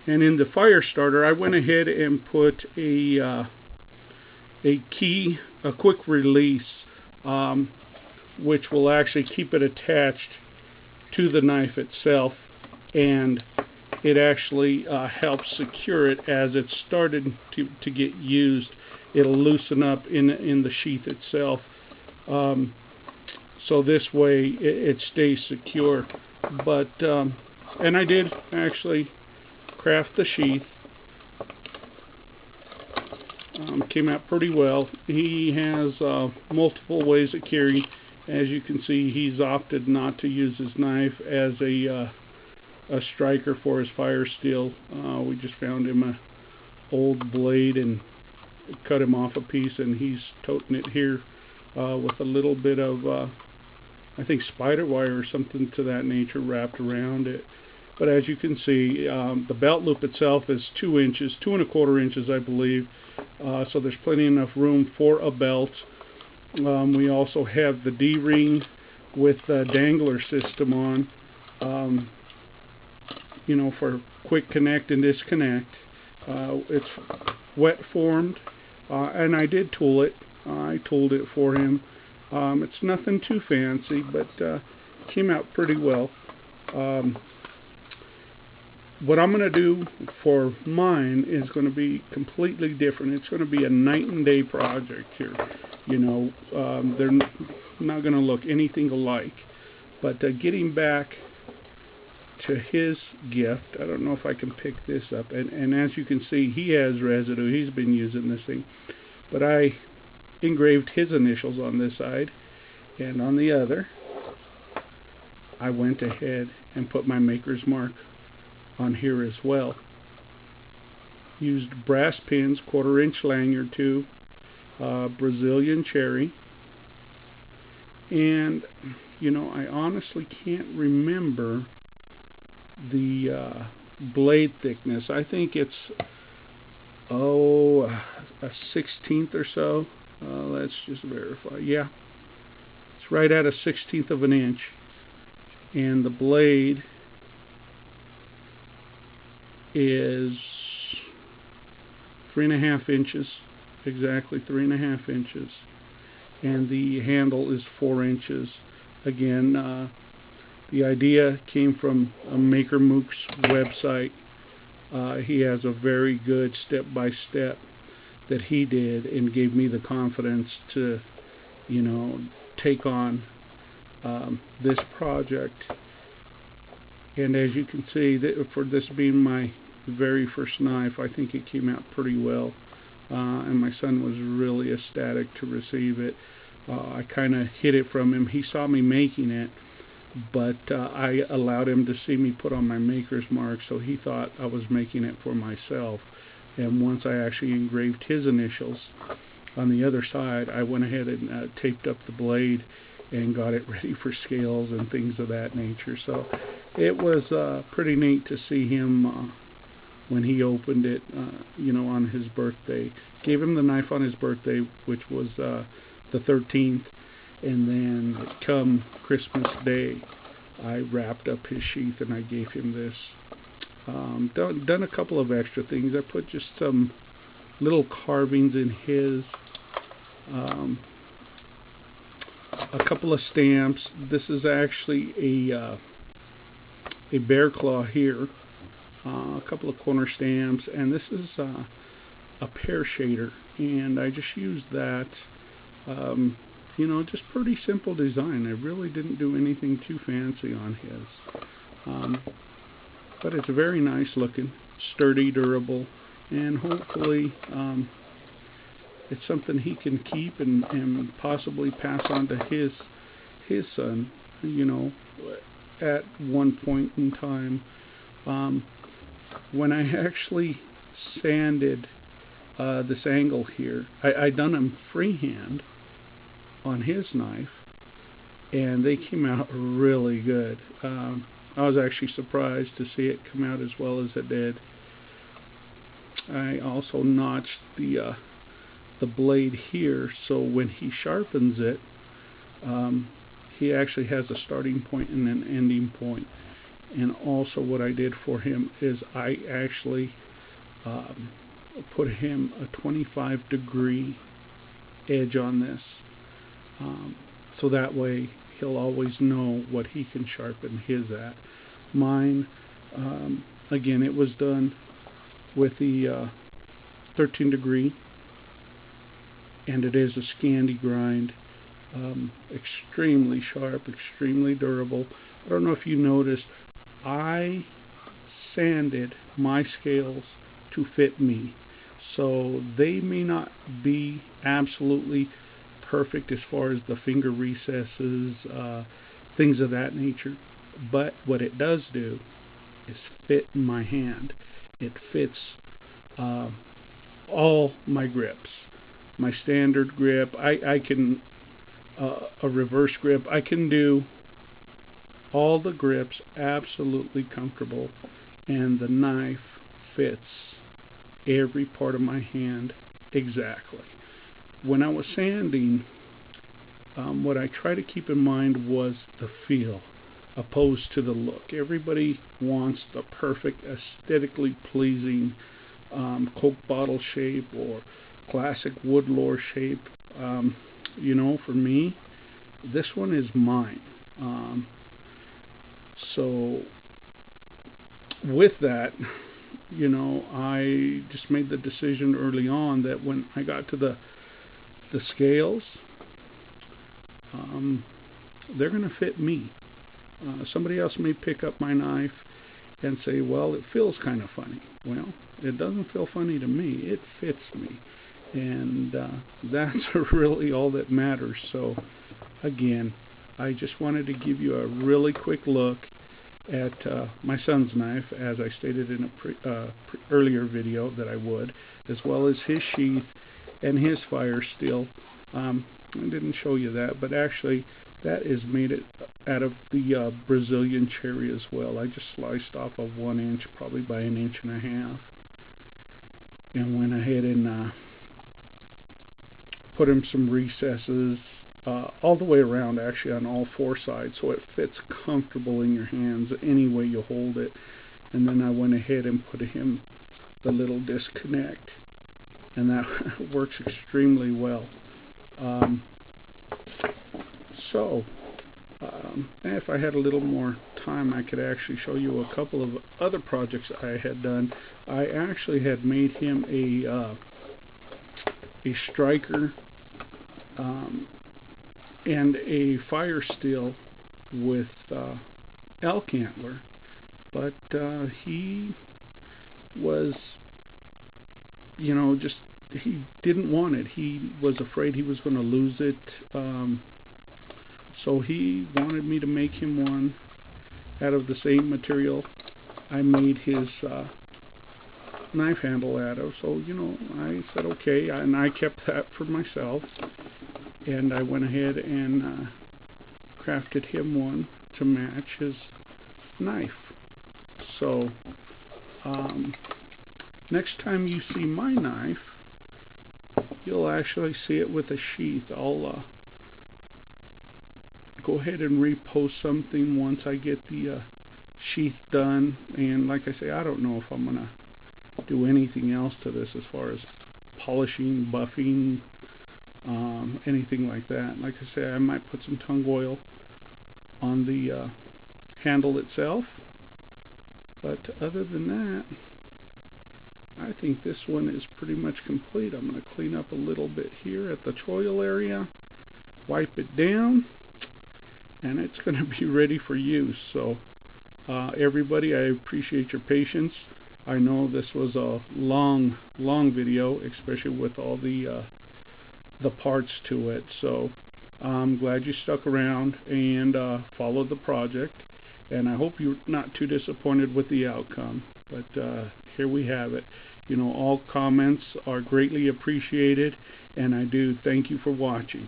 And in the fire starter, I went ahead and put a quick release, which will actually keep it attached to the knife itself, and it actually helps secure it as it's started to get used. It'll loosen up in the sheath itself, so this way it stays secure. But and I did actually craft the sheath. Came out pretty well. He has multiple ways of carry. As you can see, he's opted not to use his knife as a striker for his fire steel. We just found him a old blade and cut him off a piece, and he's toting it here with a little bit of I think spider wire or something to that nature wrapped around it. But as you can see, the belt loop itself is 2 inches, 2¼ inches, I believe. So there's plenty enough room for a belt. We also have the D-ring with the dangler system on, you know, for quick connect and disconnect. It's wet formed, and I did tool it. I tooled it for him. It's nothing too fancy, but came out pretty well. What I'm going to do for mine is going to be completely different. It's going to be a night and day project here. You know, they're not going to look anything alike. But getting back to his gift, I don't know if I can pick this up. And as you can see, he has residue. He's been using this thing. But I engraved his initials on this side, and on the other, I went ahead and put my maker's mark on here as well. Used brass pins, 1/4 inch lanyard too, Brazilian cherry, and you know, I honestly can't remember the blade thickness. I think it's a 1/16 or so. Let's just verify. Yeah, it's right at a 1/16 of an inch, and the blade is 3½ inches, exactly 3½ inches, and the handle is 4 inches. Again, the idea came from a Maker Mook's website. He has a very good step-by-step that he did and gave me the confidence to, you know, take on this project. And as you can see, for this being my very first knife, I think it came out pretty well. And my son was really ecstatic to receive it. I kind of hid it from him. He saw me making it, but I allowed him to see me put on my maker's mark, so he thought I was making it for myself. And once I actually engraved his initials on the other side, I went ahead and taped up the blade and got it ready for scales and things of that nature. So it was pretty neat to see him when he opened it, you know, on his birthday. Gave him the knife on his birthday, which was the 13th, and then come Christmas Day, I wrapped up his sheath and I gave him this. Done a couple of extra things. I put just some little carvings in his. A couple of stamps. This is actually a bear claw here. A couple of corner stamps, and this is a pear shader, and I just used that. You know, just pretty simple design. I really didn't do anything too fancy on his. But it's very nice looking, sturdy, durable, and hopefully it's something he can keep and possibly pass on to his son, you know, at one point in time. When I actually sanded this angle here, I done them freehand on his knife, and they came out really good. I was actually surprised to see it come out as well as it did. I also notched the blade here, so when he sharpens it, he actually has a starting point and an ending point. And also what I did for him is I actually put him a 25-degree edge on this, so that way he'll always know what he can sharpen his at. Mine, again, it was done with the 13-degree, and it is a Scandi grind. Extremely sharp, extremely durable. I don't know if you noticed, I sanded my scales to fit me, so they may not be absolutely perfect as far as the finger recesses, things of that nature, but what it does do is fit my hand. It fits all my grips, my standard grip. I can a reverse grip. I can do all the grips absolutely comfortable, and the knife fits every part of my hand exactly. When I was sanding, what I try to keep in mind was the feel opposed to the look. Everybody wants the perfect, aesthetically pleasing Coke bottle shape or classic Woodlore shape. You know, for me, this one is mine. So with that, you know, I just made the decision early on that when I got to the scales, they're going to fit me. Somebody else may pick up my knife and say, well, it feels kind of funny. Well, it doesn't feel funny to me. It fits me. And that's really all that matters. So, again, I just wanted to give you a really quick look at my son's knife, as I stated in a earlier video that I would, as well as his sheath and his fire steel. I didn't show you that, but actually that is made out of the Brazilian cherry as well. I just sliced off of 1 inch, probably by 1.5 inches, and went ahead and put him some recesses all the way around, actually on all 4 sides, so it fits comfortable in your hands any way you hold it. And then I went ahead and put him the little disconnect, and that works extremely well. If I had a little more time, I could actually show you a couple of other projects I had done. I actually had made him a striker and a fire steel with elk antler, but he was, you know, just, he didn't want it. He was afraid he was going to lose it, so he wanted me to make him one out of the same material I made his knife handle out of. So, you know, I said okay, and I kept that for myself, and I went ahead and crafted him one to match his knife. So next time you see my knife, you'll actually see it with a sheath. I'll go ahead and repost something once I get the sheath done, and like I say, I don't know if I'm gonna do anything else to this as far as polishing, buffing, anything like that. Like I say, I might put some tung oil on the handle itself, but other than that, I think this one is pretty much complete. I'm going to clean up a little bit here at the choil area, wipe it down, and it's going to be ready for use. So everybody, I appreciate your patience. I know this was a long video, especially with all the parts to it. So I'm glad you stuck around and followed the project, and I hope you're not too disappointed with the outcome. But here we have it. You know, all comments are greatly appreciated, and I do thank you for watching.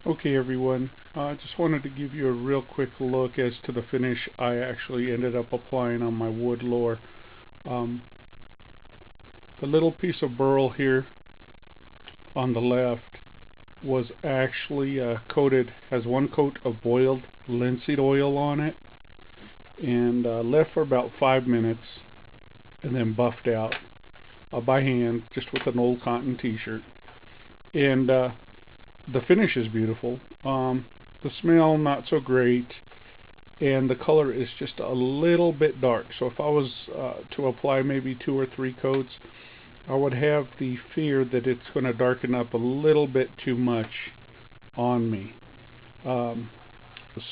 Okay, everyone, I just wanted to give you a real quick look as to the finish I actually ended up applying on my Woodlore. The little piece of burl here on the left was actually has one coat of boiled linseed oil on it, and left for about 5 minutes, and then buffed out by hand, just with an old cotton t-shirt. And the finish is beautiful. The smell not so great, and the color is just a little bit dark. So if I was to apply maybe 2 or 3 coats, I would have the fear that it's going to darken up a little bit too much on me.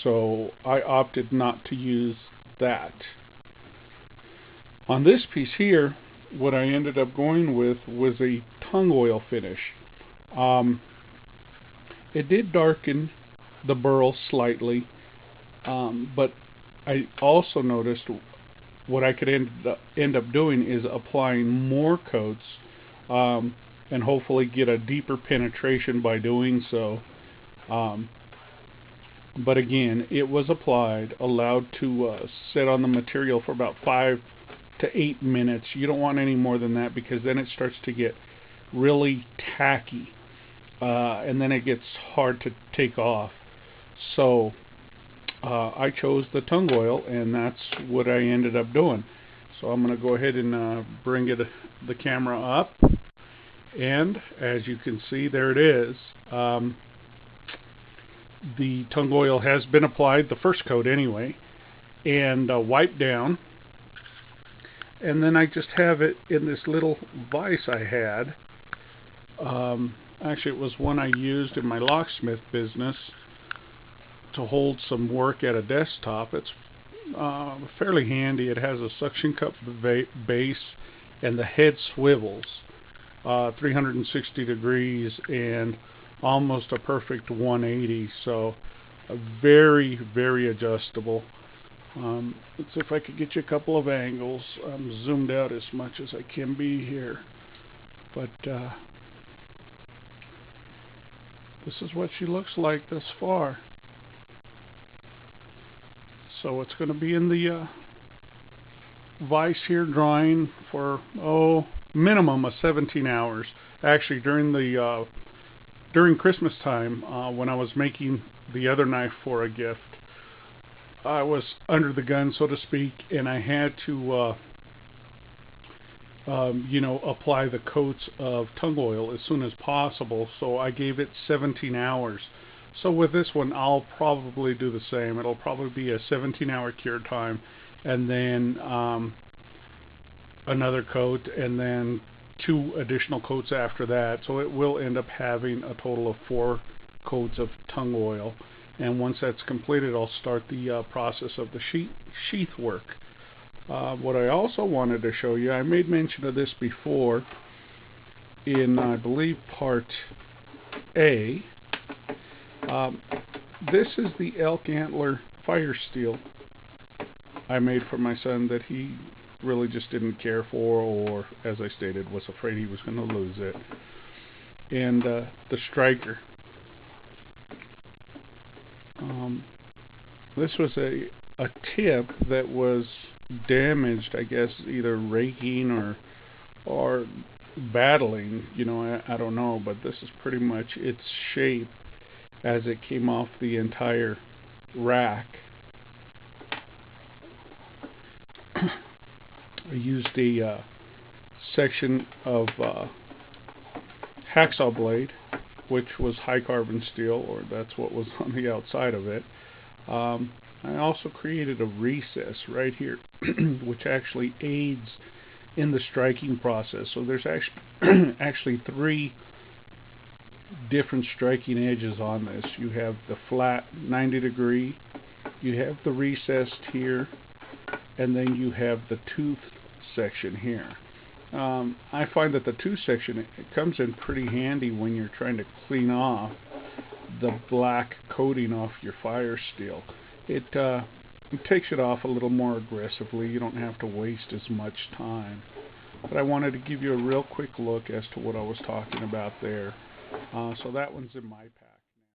So I opted not to use that. On this piece here, what I ended up going with was a tung oil finish. It did darken the burl slightly, but I also noticed what I could end up doing is applying more coats, and hopefully get a deeper penetration by doing so. But again, it was applied, allowed to sit on the material for about 5 to 8 minutes. You don't want any more than that, because then it starts to get really tacky, and then it gets hard to take off. So I chose the tung oil, and that's what I ended up doing. So I'm going to go ahead and bring the camera up, and as you can see, there it is. The tung oil has been applied, the first coat anyway, and wiped down, and then I just have it in this little vise I had. Actually, it was one I used in my locksmith business to hold some work at a desktop. It's fairly handy. It has a suction cup base, and the head swivels 360 degrees and almost a perfect 180, so very, very adjustable. Let's see if I could get you a couple of angles. I'm zoomed out as much as I can be here, but this is what she looks like thus far. So it's going to be in the vise here, drying for minimum of 17 hours. Actually, during Christmas time, when I was making the other knife for a gift, I was under the gun, so to speak, and I had to apply the coats of tung oil as soon as possible, so I gave it 17 hours. So with this one, I'll probably do the same. It'll probably be a 17-hour cure time, and then another coat, and then 2 additional coats after that. So it will end up having a total of 4 coats of tung oil. And once that's completed, I'll start the process of the sheath work. What I also wanted to show you, I made mention of this before in, I believe, part A. This is the elk antler fire steel I made for my son that he really just didn't care for, or, as I stated, was afraid he was going to lose it. And the striker. This was a tip that was damaged, I guess, either raking or battling, I don't know, but this is pretty much its shape as it came off the entire rack. I used a section of hacksaw blade, which was high carbon steel, or that's what was on the outside of it. I also created a recess right here, which actually aids in the striking process. So there's actually 3 different striking edges on this. You have the flat 90 degree, you have the recessed here, and then you have the tooth section here. I find that the tooth section, it comes in pretty handy when you're trying to clean off the black coating off your fire steel. It takes it off a little more aggressively. You don't have to waste as much time. But I wanted to give you a real quick look as to what I was talking about there. So that one's in my pack.